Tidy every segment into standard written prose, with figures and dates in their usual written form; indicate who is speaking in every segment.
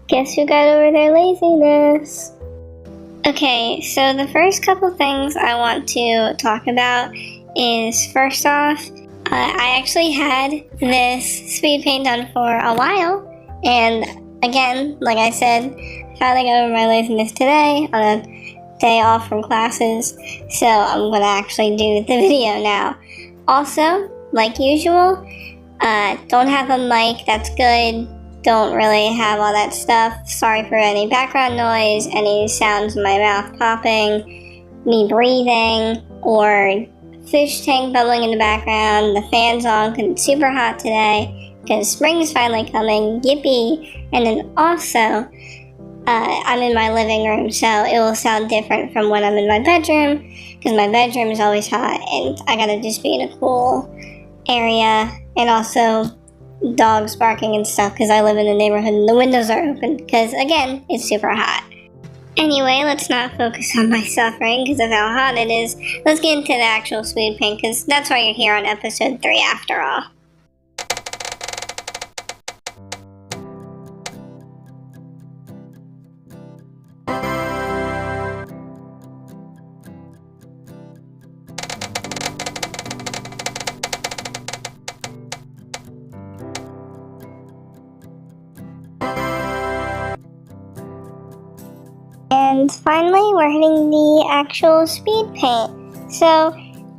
Speaker 1: Guess who got over their laziness? Okay, so the first couple things I want to talk about is, first off, I actually had this speed paint done for a while, and again, like I said, I finally got over my laziness today on a day off from classes, so I'm gonna actually do the video now. Also, like usual, don't have a mic, that's good. Don't really have all that stuff. Sorry for any background noise, any sounds in my mouth popping, me breathing, or fish tank bubbling in the background, the fan's on because it's super hot today, because spring is finally coming, yippee. And then also, I'm in my living room, so it will sound different from when I'm in my bedroom, because my bedroom is always hot, and I gotta just be in a cool area, and also dogs barking and stuff because I live in the neighborhood and the windows are open because, again, it's super hot. Anyway, let's not focus on my suffering because of how hot it is. Let's get into the actual speed paint because that's why you're here on episode 3 after all. And finally, we're hitting the actual speed paint. So,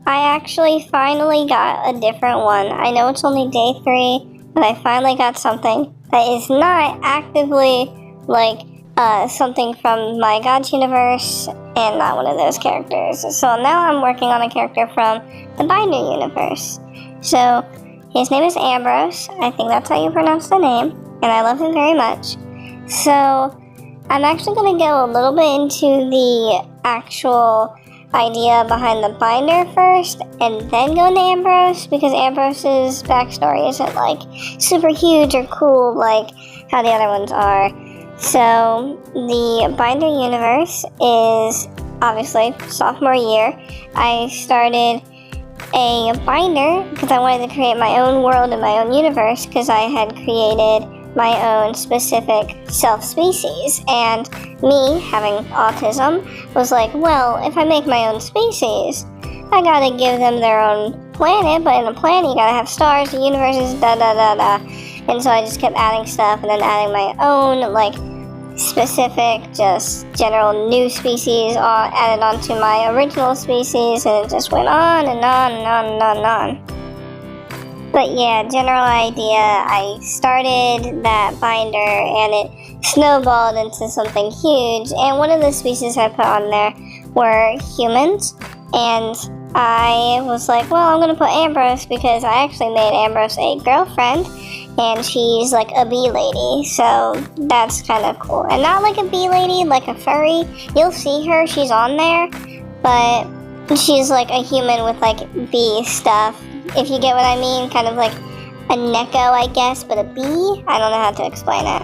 Speaker 1: I actually finally got a different one. I know it's only day 3, but I finally got something that is not actively like something from my God's universe and not one of those characters. So now I'm working on a character from the Binder universe. So, his name is Ambrose. I think that's how you pronounce the name, and I love him very much. So, I'm actually going to go a little bit into the actual idea behind the binder first, and then go into Ambrose, because Ambrose's backstory isn't like super huge or cool like how the other ones are. So, the binder universe is obviously sophomore year. I started a binder because I wanted to create my own world and my own universe, because I had created my own specific self-species, and me, having autism, was like, well, if I make my own species, I gotta give them their own planet, but in a planet you gotta have stars, universes, da-da-da-da. And so I just kept adding stuff, and then adding my own, like, specific, just general new species added onto my original species, and it just went on and on and on and on and on. But yeah, general idea, I started that binder and it snowballed into something huge, and one of the species I put on there were humans, and I was like, well, I'm going to put Ambrose because I actually made Ambrose a girlfriend, and she's like a bee lady, so that's kind of cool. And not like a bee lady, like a furry. You'll see her, she's on there, but she's like a human with like bee stuff. If you get what I mean, kind of like a Neko, I guess, but a bee? I don't know how to explain it.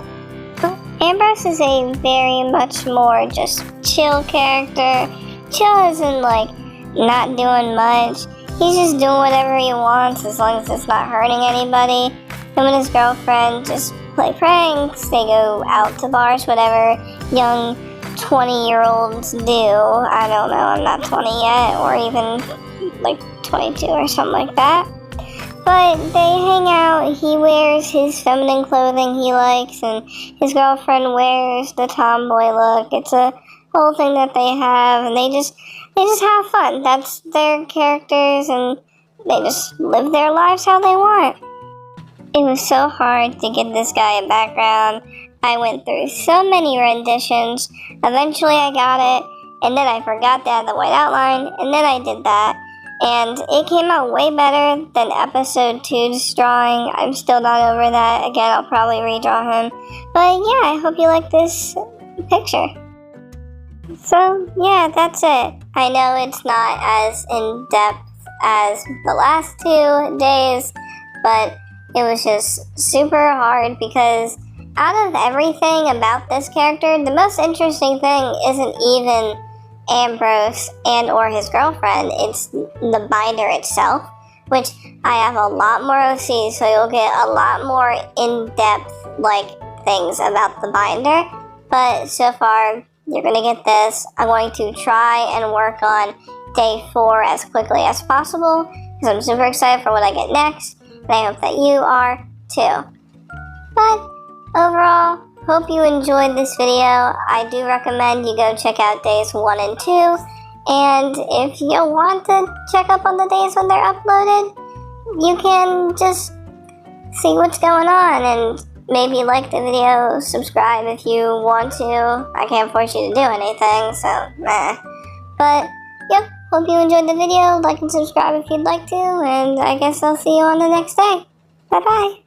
Speaker 1: Ambrose is a very much more just chill character. Chill as in, like, not doing much. He's just doing whatever he wants as long as it's not hurting anybody. Him and his girlfriend just play pranks. They go out to bars, whatever young 20-year-olds do. I don't know, I'm not 20 yet, or even like 22 or something like that. But they hang out, he wears his feminine clothing he likes, and his girlfriend wears the tomboy look. It's a whole thing that they have, and they just have fun. That's their characters, and they just live their lives how they want. It was so hard to get this guy a background. I went through so many renditions. Eventually I got it, and then I forgot to add the white outline, and then I did that. And it came out way better than episode 2's drawing. I'm still not over that. Again, I'll probably redraw him. But yeah, I hope you like this picture. So yeah, that's it. I know it's not as in-depth as the last 2 days, but it was just super hard because out of everything about this character, the most interesting thing isn't even Ambrose and or his girlfriend, it's the binder itself, which I have a lot more OCs, so you'll get a lot more in-depth, like, things about the binder. But so far, you're going to get this. I'm going to try and work on day 4 as quickly as possible because I'm super excited for what I get next, and I hope that you are too. But overall, hope you enjoyed this video. I do recommend you go check out days 1 and 2, and if you want to check up on the days when they're uploaded, you can just see what's going on and maybe like the video, subscribe if you want to. I can't force you to do anything, so meh. But, yep, hope you enjoyed the video. Like and subscribe if you'd like to, and I guess I'll see you on the next day. Bye-bye.